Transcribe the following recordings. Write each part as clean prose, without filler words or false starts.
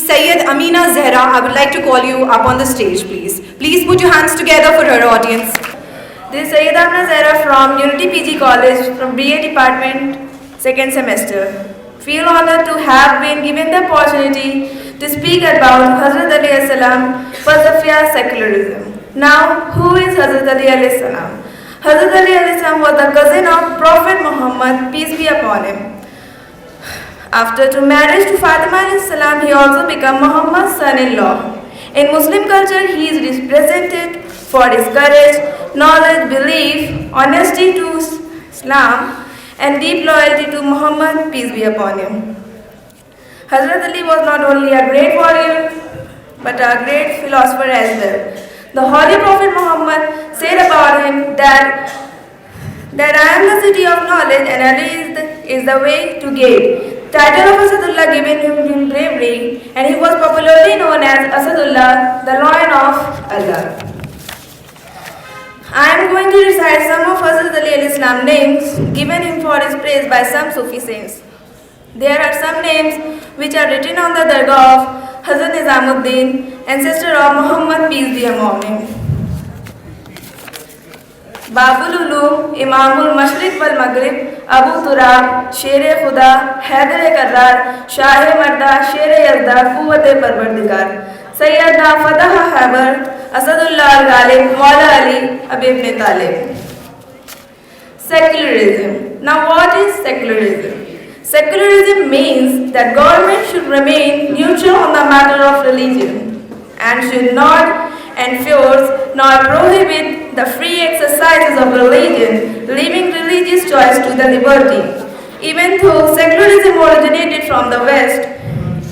Sayyid Amina Zehra, I would like to call you up on the stage, please. Please put your hands together for her audience. This is Sayyid Amina Zehra from Unity PG College from BA Department, second semester. Feel honored to have been given the opportunity to speak about Hazrat Ali Salam, philosophy of secularism. Now, who is Hazrat Ali Salam? Hazrat Ali Salam was the cousin of Prophet Muhammad, peace be upon him. After to marriage to Fatima salam, he also became Muhammad's son-in-law. In Muslim culture, he is represented for his courage, knowledge, belief, honesty to Islam, and deep loyalty to Muhammad, peace be upon him. Hazrat Ali was not only a great warrior, but a great philosopher as well. The Holy Prophet Muhammad said about him that I am the city of knowledge and Ali is the way to gate. Title of Asadullah given him in bravery, and he was popularly known as Asadullah, the Lion of Allah. I am going to recite some of Hazrat Ali Islam names given him for his praise by some Sufi saints. There are some names which are written on the dargah of Hazrat Nizamuddin, ancestor of Muhammad, peace be upon him. Babul Ulum, Imamul Mashriq wal Maghrib, Abu Turab, Sher-e Khuda, Haidar-e Karrar, Shah-e Marda, Sher-e Yazda, Quwwat-e Parvardigar, Sayyidna Fatah Habar, Asadullah al-Ghalib, Maula Ali, Habib ibn Talib. Secularism. Now what is secularism? Secularism means that government should remain neutral on the matter of religion and should not enforce nor prohibit the free exercises of religion, leaving religious choice to the liberty. Even though secularism originated from the West,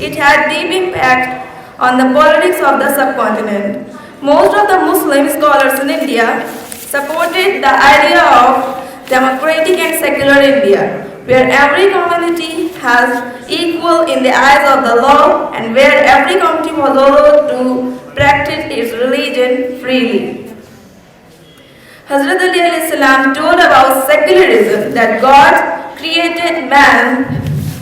it had deep impact on the politics of the subcontinent. Most of the Muslim scholars in India supported the idea of democratic and secular India, where every community has equal in the eyes of the law and where every community was allowed to practice its religion freely. Hazrat Ali Salam told about secularism that God created man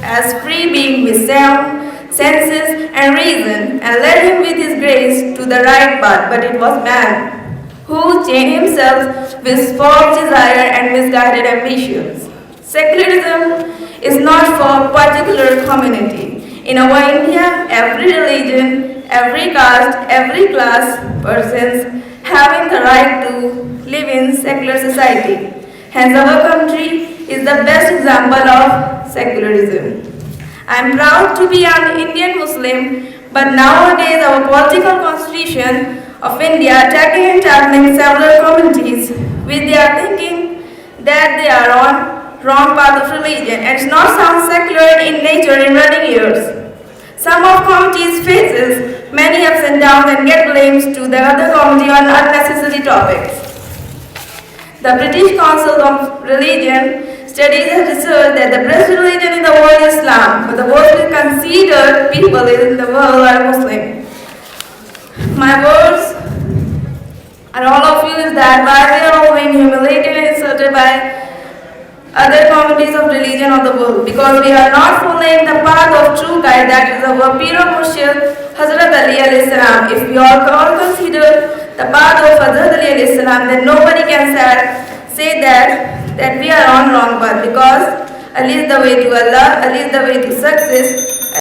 as free being with sound, senses and reason and led him with his grace to the right path, but it was man who chained himself with false desire and misguided ambitions. Secularism is not for particular community. In our India, every religion, every caste, every class persons having the right to live in secular society. Hence our country is the best example of secularism. I am proud to be an Indian Muslim, but nowadays our political constitution of India attacking and tackling several communities with their thinking that they are on wrong path of religion and it's not sound secular in nature in running years. Some of committees faces many ups and downs and get blamed to the other committee on unnecessary topics. The British Council of Religion studies and research that the best religion in the world is Islam, but the most considered people in the world are Muslim. My words and all of you is that why we are all being humiliated and insulted by other communities of religion of the world, because we are not following the path of true guide, that is our Pir o Murshid Hazrat Ali alayhi salam. If we all consider the path of Hazrat Ali alayhi salam, then nobody can say that we are on wrong path, because Ali is the way to Allah, Ali is the way to success,